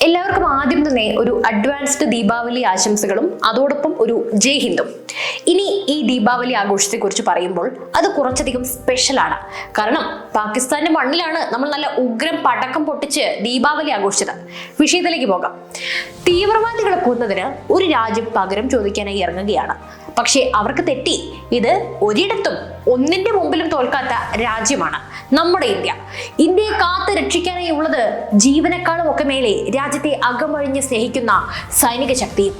എല്ലാവർക്കും ആദ്യം തന്നെ ഒരു അഡ്വാൻസ്ഡ് ദീപാവലി ആശംസകളും അതോടൊപ്പം ഒരു ജയ് ഹിന്ദും. ഇനി ഈ ദീപാവലി ആഘോഷത്തെ കുറിച്ച് പറയുമ്പോൾ അത് കുറച്ചധികം സ്പെഷ്യലാണ്. കാരണം പാകിസ്ഥാന്റെ മണ്ണിലാണ് നമ്മൾ നല്ല ഉഗ്രം പടക്കം പൊട്ടിച്ച് ദീപാവലി ആഘോഷിച്ചത്. വിഷയത്തിലേക്ക് പോകാം. തീവ്രവാദികളെ കൊന്നതിന് ഒരു രാജ്യം പകരം ചോദിക്കാനായി ഇറങ്ങുകയാണ്. പക്ഷേ അവർക്ക് തെറ്റി. ഇത് ഒരിടത്തും ഒന്നിന്റെ മുമ്പിലും തോൽക്കാത്ത രാജ്യമാണ് നമ്മുടെ ഇന്ത്യ. ഇന്ത്യയെ കാത്ത് രക്ഷിക്കാനായി ഉള്ളത് ജീവനേക്കാളും ഒക്കെ മേലെ രാജ്യത്തെ അകമഴിഞ്ഞ് സ്നേഹിക്കുന്ന സൈനിക ശക്തിയും.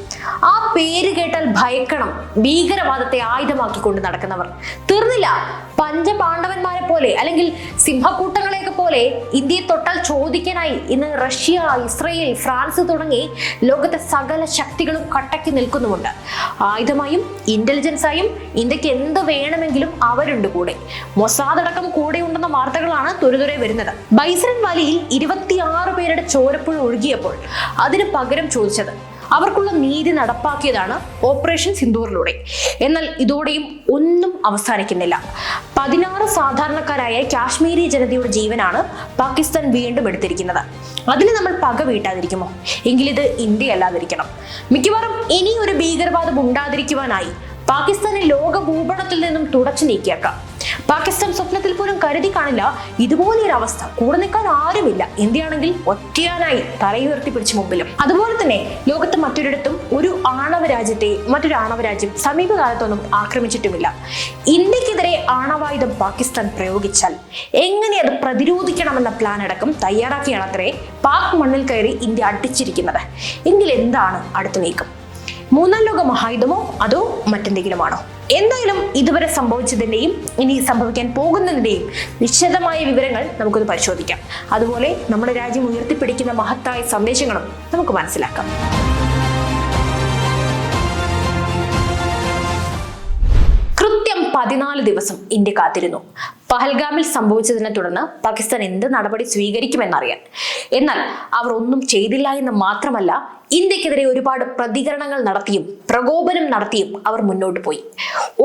ആ പേര് കേട്ടാൽ ഭയക്കണം ഭീകരവാദത്തെ ആയുധമാക്കിക്കൊണ്ട് നടക്കുന്നവർ. തീർന്നില്ല. പഞ്ചപാണ്ഡവന്മാരെ പോലെ അല്ലെങ്കിൽ സിംഹക്കൂട്ടങ്ങളെയൊക്കെ പോലെ ഇന്ത്യയെ തൊട്ടാൽ ചോദിക്കാനായി ഇന്ന് റഷ്യ, ഇസ്രയേൽ, ഫ്രാൻസ് തുടങ്ങി ലോകത്തെ സകല ശക്തികളും കട്ടയ്ക്ക് നിൽക്കുന്നുമുണ്ട്. ആയുധമായും ഇന്റലിജൻസായും ഇന്ത്യക്ക് എന്ത് വേണമെങ്കിലും അവരുണ്ട് കൂടെ. മൊസാദ് അടക്കം കൂടെ ഉണ്ടെന്ന വാർത്തകളാണ് തുരുതുരെ വരുന്നത്. ബൈസൺ വാലിയിൽ 26 പേരുടെ ചോരപ്പുഴ ഒഴുകിയപ്പോൾ അതിന് പകരം ചോദിച്ചത് അവർക്കുള്ള നീതി നടപ്പാക്കിയതാണ് ഓപ്പറേഷൻ സിന്ദൂറിലൂടെ. എന്നാൽ ഇതോടെയും ഒന്നും അവസാനിക്കുന്നില്ല. 16 സാധാരണക്കാരായ കാശ്മീരി ജനതയുടെ ജീവനാണ് പാകിസ്ഥാൻ വീണ്ടും എടുത്തിരിക്കുന്നത്. അതിന് നമ്മൾ പക വീട്ടാതിരിക്കുമോ? എങ്കിലിത് ഇന്ത്യ അല്ലാതിരിക്കണം. മിക്കവാറും ഇനി ഒരു ഭീകരവാദം ഉണ്ടാതിരിക്കുവാനായി പാകിസ്ഥാനെ ലോക ഭൂപടത്തിൽ നിന്നും തുടച്ചു നീക്കിയേക്കാം. പാകിസ്ഥാൻ സ്വപ്നത്തിൽ പോലും കരുതി കാണില്ല ഇതുപോലെയൊരു അവസ്ഥ. കൂടെ നിൽക്കാൻ ആരുമില്ല. ഇന്ത്യയാണെങ്കിൽ ഒറ്റയാനായി തലയുയർത്തി പിടിച്ച മുമ്പിലും. അതുപോലെ തന്നെ ലോകത്ത് മറ്റൊരിടത്തും ഒരു ആണവ രാജ്യത്തെ മറ്റൊരു ആണവ രാജ്യം സമീപകാലത്തൊന്നും ആക്രമിച്ചിട്ടുമില്ല. ഇന്ത്യക്കെതിരെ ആണവായുധം പാകിസ്ഥാൻ പ്രയോഗിച്ചാൽ എങ്ങനെ അത് പ്രതിരോധിക്കണമെന്ന പ്ലാൻ അടക്കം തയ്യാറാക്കിയാണത്രേ പാക് മണ്ണിൽ കയറി ഇന്ത്യ അടിച്ചിരിക്കുന്നത്. എങ്കിൽ എന്താണ് അടുത്ത നീക്കം? മൂന്നാം ലോക മഹായുധമോ അതോ മറ്റെന്തെങ്കിലുമാണോ? എന്തായാലും ഇതുവരെ സംഭവിച്ചതിന്റെയും ഇനി സംഭവിക്കാൻ പോകുന്നതിന്റെയും വിശദമായ വിവരങ്ങൾ നമുക്കൊന്ന് പരിശോധിക്കാം. അതുപോലെ നമ്മുടെ രാജ്യം ഉയർത്തിപ്പിടിക്കുന്ന മഹത്തായ സന്ദേശങ്ങളും നമുക്ക് മനസ്സിലാക്കാം. 14 ദിവസം ഇന്ത്യ കാത്തിരുന്നു പഹൽഗാമിൽ സംഭവിച്ചതിനെ തുടർന്ന് പാകിസ്ഥാൻ എന്ത് നടപടി സ്വീകരിക്കുമെന്നറിയാൻ. എന്നാൽ അവർ ഒന്നും ചെയ്തില്ല എന്ന് മാത്രമല്ല, ഇന്ത്യക്കെതിരെ ഒരുപാട് പ്രതികരണങ്ങൾ നടത്തിയും പ്രകോപനം നടത്തിയും അവർ മുന്നോട്ട് പോയി.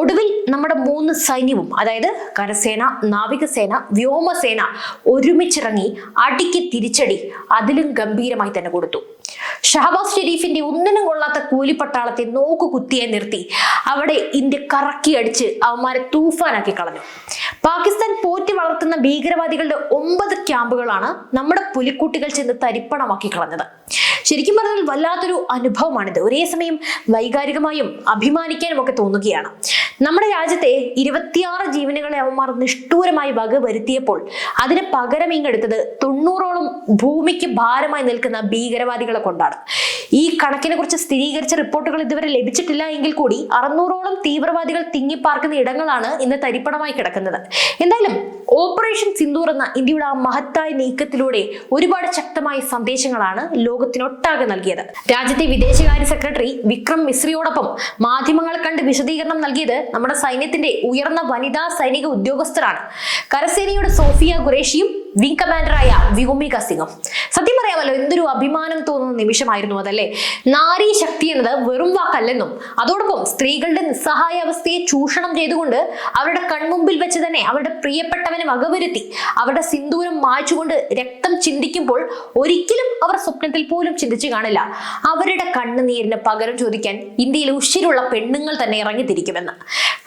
ഒടുവിൽ നമ്മുടെ 3 സൈന്യവും, അതായത് കരസേന, നാവികസേന, വ്യോമസേന ഒരുമിച്ചിറങ്ങി അടിക്ക് തിരിച്ചടി അതിലും ഗംഭീരമായി തന്നെ കൊടുത്തു. ഷഹബാസ് ഷെരീഫിന്റെ ഒന്നിനും കൊള്ളാത്ത കൂലിപ്പട്ടാളത്തെ നോക്കുകുത്തിയെ നിർത്തി അവിടെ ഇന്ത്യ കറക്കി അടിച്ച് അവന്മാരെ തൂഫാനാക്കി കളഞ്ഞു. പാകിസ്ഥാൻ പോറ്റി വളർത്തുന്ന ഭീകരവാദികളുടെ 9 ക്യാമ്പുകളാണ് നമ്മുടെ പുലിക്കുട്ടികൾ ചെന്ന് തരിപ്പണമാക്കി കളഞ്ഞത്. ശരിക്കും പറഞ്ഞാൽ വല്ലാത്തൊരു അനുഭവമാണിത്. ഒരേ സമയം വൈകാരികമായും അഭിമാനിക്കാനും ഒക്കെ തോന്നുകയാണ്. നമ്മുടെ രാജ്യത്തെ 26 ജീവനുകളെ അവന്മാർ നിഷ്ഠൂരമായി വക വരുത്തിയപ്പോൾ അതിന് പകരം ഇങ്ങെടുത്തത് 90ഓളം ഭൂമിക്ക് ഭാരമായി നിൽക്കുന്ന ഭീകരവാദികളെ കൊണ്ടാണ്. ഈ കണക്കിനെ കുറിച്ച് സ്ഥിരീകരിച്ച റിപ്പോർട്ടുകൾ ഇതുവരെ ലഭിച്ചിട്ടില്ല എങ്കിൽ കൂടി 600ഓളം തീവ്രവാദികൾ തിങ്ങിപ്പാർക്കുന്ന ഇടങ്ങളാണ് ഇന്ന് തരിപ്പണമായി കിടക്കുന്നത്. എന്തായാലും ഓപ്പറേഷൻ സിന്ദൂർ എന്ന ഇന്ത്യയുടെ ആ മഹത്തായ നീക്കത്തിലൂടെ ഒരുപാട് ശക്തമായ സന്ദേശങ്ങളാണ് ലോകത്തിനൊട്ടാകെ നൽകിയത്. രാജ്യത്തെ വിദേശകാര്യ സെക്രട്ടറി വിക്രം മിശ്രിയോടൊപ്പം മാധ്യമങ്ങൾ കണ്ട് വിശദീകരണം നൽകിയത് നമ്മുടെ സൈന്യത്തിന്റെ ഉയർന്ന വനിതാ സൈനിക ഉദ്യോഗസ്ഥരാണ്. കരസേനയുടെ സോഫിയ ഖുറേഷിയും വിംഗ് കമാൻഡറായ വ്യോമിക സിംഗും. സത്യം പറയാമല്ലോ, എന്തൊരു അഭിമാനം തോന്നുന്ന നിമിഷമായിരുന്നു അതല്ലേ. നാരീ ശക്തി എന്നത് വെറും വാക്കല്ലെന്നും അതോടൊപ്പം സ്ത്രീകളുടെ നിസ്സഹായ അവസ്ഥയെ ചൂഷണം ചെയ്തുകൊണ്ട് അവരുടെ കൺമുമ്പിൽ വെച്ച് തന്നെ അവരുടെ പ്രിയപ്പെട്ടവനെ വകവരുത്തി അവരുടെ സിന്ദൂരം മായ്ച്ചുകൊണ്ട് രക്തം ചിന്തിക്കുമ്പോൾ ഒരിക്കലും അവർ സ്വപ്നത്തിൽ പോലും ചിന്തിച്ചു കാണില്ല അവരുടെ കണ്ണുനീരിന് പകരം ചോദിക്കാൻ ഇന്ത്യയിൽ ഉശിരുള്ള പെണ്ണുങ്ങൾ തന്നെ ഇറങ്ങിത്തിരിക്കുമെന്ന്.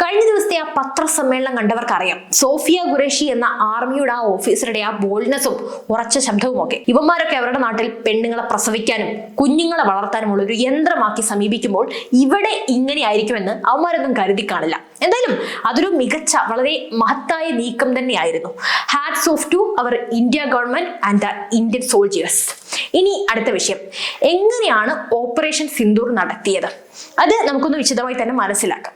കഴിഞ്ഞ ദിവസത്തെ ആ പത്രസമ്മേളനം കണ്ടവർക്കറിയാം സോഫിയ ഖുറേഷി എന്ന ആർമിയുടെ ആ ഓഫീസറുടെ ആ ബോൾഡ്നെസ്സും ഉറച്ച ശബ്ദവും ഒക്കെ. ഇവന്മാരൊക്കെ അവരുടെ നാട്ടിൽ പെണ്ണുങ്ങളെ പ്രസവിക്കാനും കുഞ്ഞുങ്ങളെ വളർത്താനുമുള്ള ഒരു യന്ത്രമാക്കി സമീപിക്കുമ്പോൾ ഇവിടെ ഇങ്ങനെ ആയിരിക്കുമെന്ന് അവന്മാരൊന്നും കരുതി കാണില്ല. എന്തായാലും അതൊരു മികച്ച വളരെ മഹത്തായ നീക്കം തന്നെയായിരുന്നു. Hats off to our India government and the Indian soldiers. ഇനി അടുത്ത വിഷയം, എങ്ങനെയാണ് ഓപ്പറേഷൻ സിന്ദൂർ നടത്തിയത്? അത് നമുക്കൊന്ന് വിശദമായി തന്നെ മനസ്സിലാക്കാം.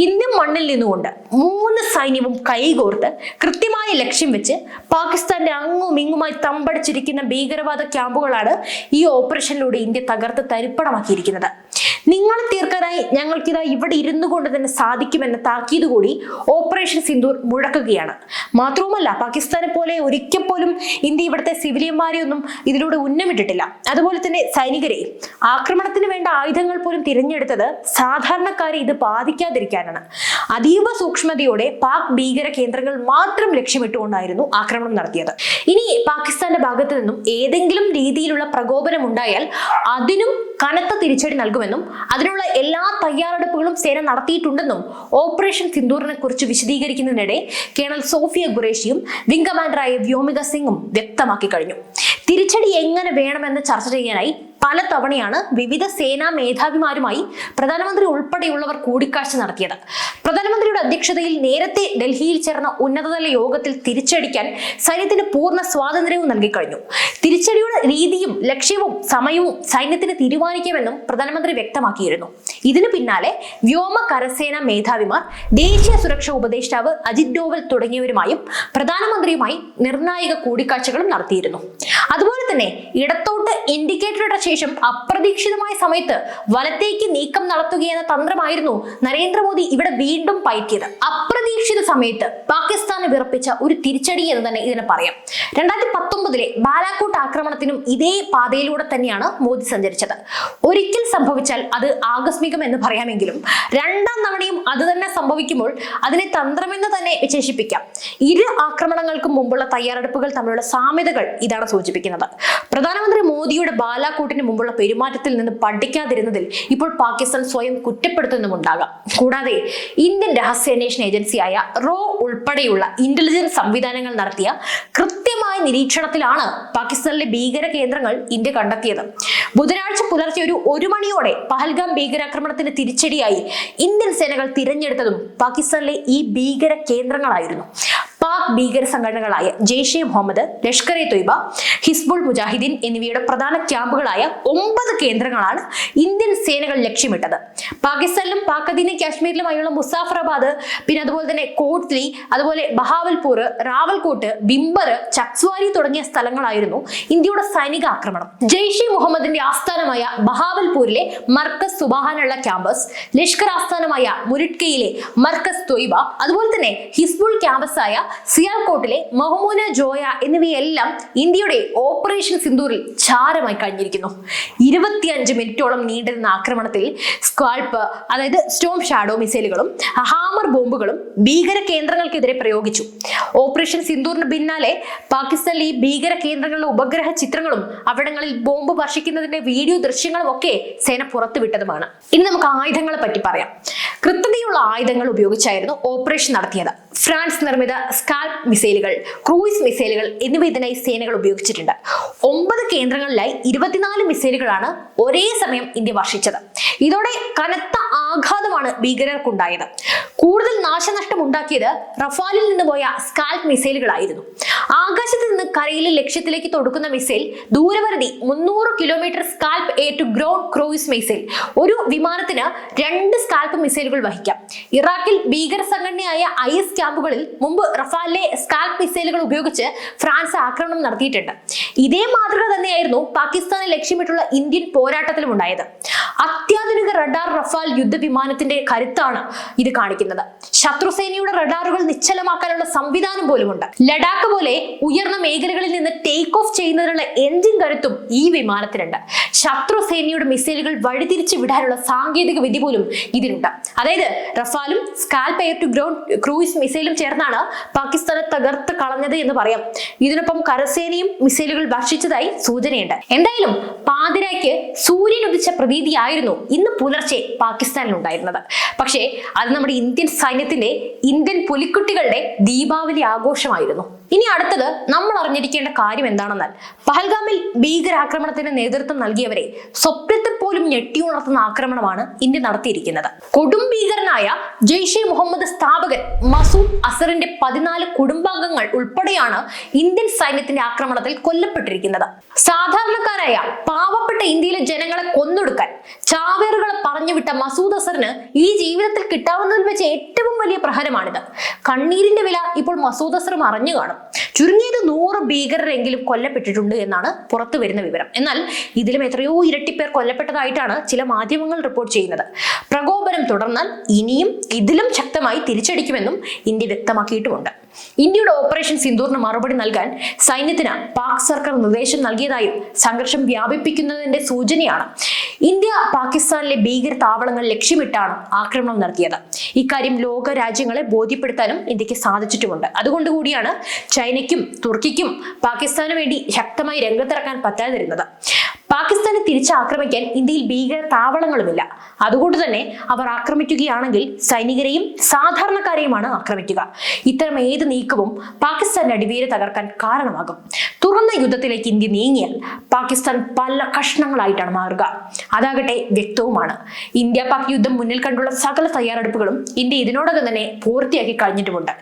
ഇന്ത്യൻ മണ്ണിൽ നിന്നുകൊണ്ട് 3 സൈന്യവും കൈകോർത്ത് കൃത്യമായ ലക്ഷ്യം വെച്ച് പാകിസ്ഥാന്റെ അങ്ങും ഇങ്ങുമായി തമ്പടിച്ചിരിക്കുന്ന ഭീകരവാദ ക്യാമ്പുകളാണ് ഈ ഓപ്പറേഷനിലൂടെ ഇന്ത്യ തകർത്ത് തരിപ്പണമാക്കിയിരിക്കുന്നത്. നിങ്ങളെ തീർക്കാനായി ഞങ്ങൾക്കിതാ ഇവിടെ ഇരുന്നു കൊണ്ട് തന്നെ സാധിക്കുമെന്ന താക്കീത് കൂടി ഓപ്പറേഷൻ സിന്ദൂർ മുഴക്കുകയാണ്. മാത്രവുമല്ല, പാകിസ്ഥാനെ പോലെ ഒരിക്കൽ പോലും ഇന്ത്യ ഇവിടുത്തെ സിവിലിയന്മാരെ ഒന്നും ഇതിലൂടെ ഉന്നമിട്ടിട്ടില്ല. അതുപോലെ തന്നെ സൈനികരെ ആക്രമണത്തിന് വേണ്ട ആയുധങ്ങൾ പോലും തിരഞ്ഞെടുത്തത് സാധാരണക്കാരെ ഇത് ബാധിക്കാതിരിക്കാനാണ്. അതീവ സൂക്ഷ്മതയോടെ പാക് ഭീകര കേന്ദ്രങ്ങൾ മാത്രം ലക്ഷ്യമിട്ടുകൊണ്ടായിരുന്നു ആക്രമണം നടത്തിയത്. ഇനി പാകിസ്ഥാന്റെ ഭാഗത്തു നിന്നും ഏതെങ്കിലും രീതിയിലുള്ള പ്രകോപനം ഉണ്ടായാൽ അതിനും കനത്ത തിരിച്ചടി നൽകുമെന്നും അതിനുള്ള എല്ലാ തയ്യാറെടുപ്പുകളും സേന നടത്തിയിട്ടുണ്ടെന്നും ഓപ്പറേഷൻ സിന്ദൂറിനെ കുറിച്ച് വിശദീകരിക്കുന്നതിനിടെ കേണൽ സോഫിയ ഖുറേഷിയും വിംഗ് കമാൻഡറായ വ്യോമിക സിംഗും വ്യക്തമാക്കി കഴിഞ്ഞു. തിരിച്ചടി എങ്ങനെ വേണമെന്ന് ചർച്ച ചെയ്യാനായി പലതവണയാണ് വിവിധ സേനാ മേധാവിമാരുമായി പ്രധാനമന്ത്രി ഉൾപ്പെടെയുള്ളവർ കൂടിക്കാഴ്ച നടത്തിയത്. പ്രധാനമന്ത്രിയുടെ അധ്യക്ഷതയിൽ നേരത്തെ ഡൽഹിയിൽ ചേർന്ന ഉന്നതതല യോഗത്തിൽ തിരിച്ചടിക്കാൻ സൈന്യത്തിന് പൂർണ്ണ സ്വാതന്ത്ര്യവും നൽകിക്കഴിഞ്ഞു. തിരിച്ചടിയുടെ രീതിയും ലക്ഷ്യവും സമയവും സൈന്യത്തിന് തീരുമാനിക്കുമെന്നും പ്രധാനമന്ത്രി വ്യക്തമാക്കിയിരുന്നു. ഇതിനു പിന്നാലെ വ്യോമ കരസേനാ മേധാവിമാർ, ദേശീയ സുരക്ഷാ ഉപദേഷ്ടാവ് അജിത് ഡോവൽ തുടങ്ങിയവരുമായും പ്രധാനമന്ത്രിയുമായി നിർണായക കൂടിക്കാഴ്ചകളും നടത്തിയിരുന്നു. അതുപോലെ തന്നെ ഇടത്തോട്ട് ഇൻഡിക്കേറ്ററുടെ ശേഷം അപ്രതീക്ഷിതമായ സമയത്ത് വലത്തേക്ക് നീക്കം നടത്തുകയെന്ന തന്ത്രമായിരുന്നു നരേന്ദ്രമോദി ഇവിടെ വീണ്ടും പയറ്റിയത്. അപ്രതീക്ഷിത സമയത്ത് പാകിസ്ഥാനെ വിറപ്പിച്ച ഒരു തിരിച്ചടി എന്ന് തന്നെ ഇതിനെ പറയാം. 2019 ബാലാക്കോട്ട് ആക്രമണത്തിനും ഇതേ പാതയിലൂടെ തന്നെയാണ് മോദി സഞ്ചരിച്ചത്. ഒരിക്കൽ സംഭവിച്ചാൽ അത് ആകസ്മികം എന്ന് പറയാമെങ്കിലും രണ്ടാം തവണയും അത് തന്നെ സംഭവിക്കുമ്പോൾ അതിനെ തന്ത്രമെന്ന് തന്നെ വിശേഷിപ്പിക്കാം. ഇരു ആക്രമണങ്ങൾക്കും മുമ്പുള്ള തയ്യാറെടുപ്പുകൾ തമ്മിലുള്ള സാമ്യതകൾ ഇതാണ് സൂചിപ്പിക്കുന്നത്. പ്രധാനമന്ത്രി മോദിയുടെ ബാലാക്കോട്ടിന് മുമ്പുള്ള പെരുമാറ്റത്തിൽ നിന്ന് പഠിക്കാതിരുന്നതിൽ ഇപ്പോൾ പാകിസ്ഥാൻ സ്വയം കുറ്റപ്പെടുത്തുന്നുമുണ്ടാകാം. കൂടാതെ ഇന്ത്യൻ രഹസ്യാന്വേഷണ ഏജൻസിയായ റോ ഉൾപ്പെടെയുള്ള ഇന്റലിജൻസ് സംവിധാനങ്ങൾ നടത്തിയ കൃത്യമായ നിരീക്ഷണത്തിലാണ് പാകിസ്ഥാനിലെ ഭീകര കേന്ദ്രങ്ങൾ ഇന്ത്യ കണ്ടെത്തിയത്. ബുധനാഴ്ച പുലർച്ചെ 1 മണിയോടെ പഹൽഗാം ഭീകരാക്രമണത്തിന് തിരിച്ചടിയായി ഇന്ത്യൻ സേനകൾ തിരഞ്ഞെടുത്തതും പാകിസ്ഥാനിലെ ഈ ഭീകര കേന്ദ്രങ്ങളായിരുന്നു. പാക് ഭീകര സംഘടനകളായ ജെയ്ഷെ മുഹമ്മദ്, ലഷ്കർ എ തൊയ്ബ, ഹിസ്ബുൾ മുജാഹിദ്ദീൻ എന്നിവയുടെ പ്രധാന ക്യാമ്പുകളായ 9 കേന്ദ്രങ്ങളാണ് ഇന്ത്യൻ സേനകൾ ലക്ഷ്യമിട്ടത്. പാകിസ്ഥാനിലും പാക് അധീന കാശ്മീരിലുമായുള്ള മുസാഫറാബാദ്, പിന്നെ അതുപോലെ തന്നെ കോട്ട്ലി, അതുപോലെ ബഹാവൽപൂർ, റാവൽകോട്ട്, ബിംബർ, ചക്സ്വാരി തുടങ്ങിയ സ്ഥലങ്ങളായിരുന്നു ഇന്ത്യയുടെ സൈനിക ആക്രമണം. ജെയ്ഷെ മുഹമ്മദിന്റെ ആസ്ഥാനമായ ബഹാവൽപൂരിലെ മർക്കസ് സുബഹാനുള്ള ക്യാമ്പസ്, ലഷ്കർ ആസ്ഥാനമായ മുരിട്കയിലെ മർക്കസ് തൊയ്ബ, അതുപോലെ തന്നെ ഹിസ്ബുൾ ക്യാമ്പസായ സിയാൽകോട്ടിലെ മഹ്മൂന ജോയ എന്നിവയെല്ലാം ഇന്ത്യയുടെ ഓപ്പറേഷൻ സിന്ദൂറിൽ ചാരമായി കഴിഞ്ഞിരിക്കുന്നു. 25 മിനിറ്റോളം നീണ്ടിരുന്ന ആക്രമണത്തിൽ സ്ക്വാൽപ്പ്, അതായത് സ്റ്റോം ഷാഡോ മിസൈലുകളും ഹാമർ ബോംബുകളും ഭീകര കേന്ദ്രങ്ങൾക്കെതിരെ പ്രയോഗിച്ചു. ഓപ്പറേഷൻ സിന്ദൂറിന് പിന്നാലെ പാകിസ്ഥാനിലെ ഈ ഭീകര കേന്ദ്രങ്ങളിലെ ഉപഗ്രഹ ചിത്രങ്ങളും അവിടങ്ങളിൽ ബോംബ് വർഷിക്കുന്നതിന്റെ വീഡിയോ ദൃശ്യങ്ങളും ഒക്കെ സേന പുറത്തുവിട്ടതുമാണ്. ഇനി നമുക്ക് ആയുധങ്ങളെ പറ്റി പറയാം. കൃത്യതയുള്ള ആയുധങ്ങൾ ഉപയോഗിച്ചായിരുന്നു ഓപ്പറേഷൻ നടത്തിയത്. ഫ്രാൻസ് നിർമ്മിത സ്കാൽപ് മിസൈലുകൾ, ക്രൂയിസ് മിസൈലുകൾ എന്നിവ ഇതിനായി സേനകൾ ഉപയോഗിച്ചിട്ടുണ്ട്. 9 കേന്ദ്രങ്ങളിലായി 24 മിസൈലുകളാണ് ഒരേ സമയം ഇന്ത്യ വർഷിച്ചത്. ഇതോടെ കനത്ത ആഘാതമാണ് ഭീകരർക്കുണ്ടായത്. കൂടുതൽ നാശനഷ്ടം ഉണ്ടാക്കിയത് റഫാലിൽ നിന്ന് പോയ സ്കാൽപ് മിസൈലുകളായിരുന്നു. ആകാശത്ത് നിന്ന് കരയിലെ ലക്ഷ്യത്തിലേക്ക് തൊടുക്കുന്ന മിസൈൽ ദൂരപരിധി 300 kilometre SCALP air to ground cruise missile. ഒരു വിമാനത്തിന് 2 സ്കാൽപ് മിസൈലുകൾ വഹിക്കാം. ഇറാഖിൽ ഭീകര സംഘടനയായ IS ക്യാമ്പുകളിൽ മുമ്പ് റഫാലിലെ സ്കാൽപ് മിസൈലുകൾ ഉപയോഗിച്ച് ഫ്രാൻസ് ആക്രമണം നടത്തിയിട്ടുണ്ട്. ഇതേ മാതൃക തന്നെയായിരുന്നു പാകിസ്ഥാനെ ലക്ഷ്യമിട്ടുള്ള ഇന്ത്യൻ പോരാട്ടത്തിലും ഉണ്ടായത്. അത്യാധുനിക റഡാർ റഫാൽ യുദ്ധവിമാനത്തിന്റെ കരുത്താണ് ഇത് കാണിക്കുന്നത്. ശത്രുസേനയുടെ റഡാറുകൾ നിശ്ചലമാക്കാനുള്ള സംവിധാനം പോലുമുണ്ട്. ലഡാക്ക് പോലെ ഉയർന്ന മേഖലകളിൽ നിന്ന് ടേക്ക് ഓഫ് ചെയ്യുന്നതിനുള്ള എഞ്ചിൻ കരുത്തും ഈ വിമാനത്തിനുണ്ട്. ശത്രുസേനയുടെ മിസൈലുകൾ വഴിതിരിച്ചു വിടാനുള്ള സാങ്കേതിക വിദ്യ പോലും ഇതിനുണ്ട്. അതായത് റഫാലും SCALP air to ground cruise മിസൈലും ചേർന്നാണ് പാകിസ്ഥാനെ തകർത്ത് കളഞ്ഞത് എന്ന് പറയാം. ഇതിനൊപ്പം കരസേനയും മിസൈലുകൾ വർഷിച്ചതായി സൂചനയുണ്ട്. എന്തായാലും പാതിരായ്ക്ക് സൂര്യൻ ഉദിച്ച പ്രതീതിയായിരുന്നു ഇന്ന് പുലർച്ചെ പാകിസ്ഥാനിൽ ഉണ്ടായിരുന്നത്. പക്ഷേ അത് നമ്മുടെ ഇന്ത്യൻ സൈന്യത്തിന്റെ, ഇന്ത്യൻ പുലിക്കുട്ടികളുടെ ദീപാവലി ആഘോഷമായിരുന്നു. ഇനി അടുത്തത് നമ്മൾ അറിഞ്ഞിരിക്കേണ്ട കാര്യം എന്താണെന്നാൽ, പഹൽഗാമിൽ ഭീകരാക്രമണത്തിന് നേതൃത്വം നൽകിയവരെ സ്വപ്നത്തെ പോലും ഞെട്ടിയുണർത്തുന്ന ആക്രമണമാണ് ഇന്ത്യ നടത്തിയിരിക്കുന്നത്. കൊടും ഭീകരനായ ജെയ്ഷെ മുഹമ്മദ് സ്ഥാപകൻ മസൂദ് അസറിന്റെ 14 കുടുംബാംഗങ്ങൾ ഉൾപ്പെടെയാണ് ഇന്ത്യൻ സൈന്യത്തിന്റെ ആക്രമണത്തിൽ കൊല്ലപ്പെട്ടിരിക്കുന്നത്. സാധാരണക്കാരായ പാവപ്പെട്ട ഇന്ത്യയിലെ ജനങ്ങളെ കൊന്നൊടുക്കാൻ ചാവേറുകളെ പറഞ്ഞു വിട്ട മസൂദ് അസറിന് ഈ ജീവിതത്തിൽ കിട്ടാവുന്നതിൽ വെച്ച് ഏറ്റവും വലിയ പ്രഹരമാണിത്. കണ്ണീരിന്റെ വില ഇപ്പോൾ മസൂദ് അസർ അറിഞ്ഞു കാണും. ചുരുങ്ങിയത് 100 ഭീകരരെങ്കിലും കൊല്ലപ്പെട്ടിട്ടുണ്ട് എന്നാണ് പുറത്തു വരുന്ന വിവരം. എന്നാൽ ഇതിലും എത്രയോ ഇരട്ടി പേർ കൊല്ലപ്പെട്ടതായിട്ടാണ് ചില മാധ്യമങ്ങൾ റിപ്പോർട്ട് ചെയ്യുന്നത്. പ്രകോപനം തുടർന്നാൽ ഇനിയും ഇതിലും ശക്തമായി തിരിച്ചടിക്കുമെന്നും ഇന്ത്യ വ്യക്തമാക്കിയിട്ടുമുണ്ട്. ഇന്ത്യയുടെ ഓപ്പറേഷൻ സിന്ദൂറിന് മറുപടി നൽകാൻ സൈന്യത്തിന് പാക് സർക്കാർ നിർദ്ദേശം നൽകിയതായും സംഘർഷം വ്യാപിപ്പിക്കുന്നതിന്റെ സൂചനയാണ്. ഇന്ത്യ പാകിസ്ഥാനിലെ ഭീകര താവളങ്ങൾ ലക്ഷ്യമിട്ടാണ് ആക്രമണം നടത്തിയത്. ഇക്കാര്യം ലോക രാജ്യങ്ങളെ ബോധ്യപ്പെടുത്താനും ഇന്ത്യക്ക് സാധിച്ചിട്ടുമുണ്ട്. അതുകൊണ്ടുകൂടിയാണ് ചൈനയ്ക്കും തുർക്കിക്കും പാകിസ്ഥാന് വേണ്ടി ശക്തമായി രംഗത്തിറക്കാൻ പറ്റാതിരുന്നത്. പാകിസ്ഥാനെ തിരിച്ചാക്രമിക്കാൻ ഇന്ത്യയിൽ ഭീകര താവളങ്ങളുമില്ല. അതുകൊണ്ട് തന്നെ അവർ ആക്രമിക്കുകയാണെങ്കിൽ സൈനികരെയും സാധാരണക്കാരെയുമാണ് ആക്രമിക്കുക. ഇത്തരം ഏത് നീക്കവും പാകിസ്ഥാന്റെ അടിവേര് തകർക്കാൻ കാരണമാകും. തുറന്ന യുദ്ധത്തിലേക്ക് ഇന്ത്യ നീങ്ങിയാൽ പാകിസ്ഥാൻ പല കഷ്ണങ്ങളായിട്ടാണ് മാറുക. അതാകട്ടെ വ്യക്തവുമാണ്. ഇന്ത്യ പാക് യുദ്ധം മുന്നിൽ കണ്ടുള്ള സകല തയ്യാറെടുപ്പുകളും ഇന്ത്യ ഇതിനോടകം തന്നെ പൂർത്തിയാക്കി കഴിഞ്ഞിട്ടുമുണ്ട്.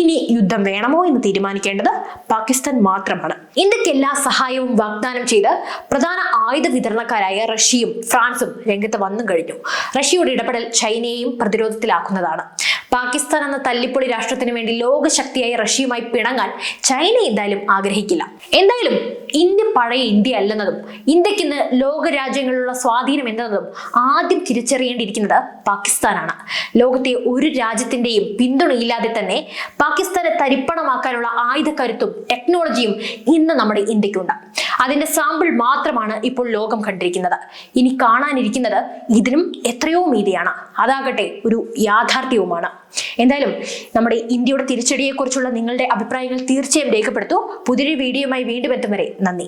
ഇനി യുദ്ധം വേണമോ എന്ന് തീരുമാനിക്കേണ്ടത് പാകിസ്ഥാൻ മാത്രമാണ്. ഇന്ത്യക്ക് എല്ലാ സഹായവും വാഗ്ദാനം ചെയ്ത് പ്രധാന ആയുധ വിതരണക്കാരായ റഷ്യയും ഫ്രാൻസും രംഗത്ത് വന്നു കഴിഞ്ഞു. റഷ്യയുടെ ഇടപെടൽ ചൈനയെയും പ്രതിരോധത്തിലാക്കുന്നതാണ്. പാകിസ്ഥാൻ എന്ന തല്ലിപ്പൊളി രാഷ്ട്രത്തിന് വേണ്ടി ലോകശക്തിയായ റഷ്യയുമായി പിണങ്ങാൻ ചൈന എന്തായാലും ആഗ്രഹിക്കില്ല. എന്തായാലും ഇന്ത്യ പഴയ ഇന്ത്യ അല്ലെന്നതും ഇന്ത്യക്ക് ഇന്ന് ലോക രാജ്യങ്ങളിലുള്ള സ്വാധീനം എന്നതും ആദ്യം തിരിച്ചറിയേണ്ടിയിരിക്കുന്നത് പാകിസ്ഥാനാണ്. ലോകത്തെ ഒരു രാജ്യത്തിന്റെയും പിന്തുണയില്ലാതെ തന്നെ പാകിസ്ഥാനെ തരിപ്പണമാക്കാനുള്ള ആയുധക്കരുത്തും ടെക്നോളജിയും ഇന്ന് നമ്മുടെ ഇന്ത്യക്കുണ്ട്. അതിന്റെ സാമ്പിൾ മാത്രമാണ് ഇപ്പോൾ ലോകം കണ്ടിരിക്കുന്നത്. ഇനി കാണാനിരിക്കുന്നത് ഇതിനും എത്രയോ മീതിയാണ്. അതാകട്ടെ ഒരു യാഥാർത്ഥ്യവുമാണ്. എന്തായാലും നമ്മുടെ ഇന്ത്യയുടെ തിരിച്ചടിയെക്കുറിച്ചുള്ള നിങ്ങളുടെ അഭിപ്രായങ്ങൾ തീർച്ചയായും രേഖപ്പെടുത്തൂ. പുതിയൊരു വീഡിയോയുമായി വീണ്ടും എത്തും വരെ നന്ദി.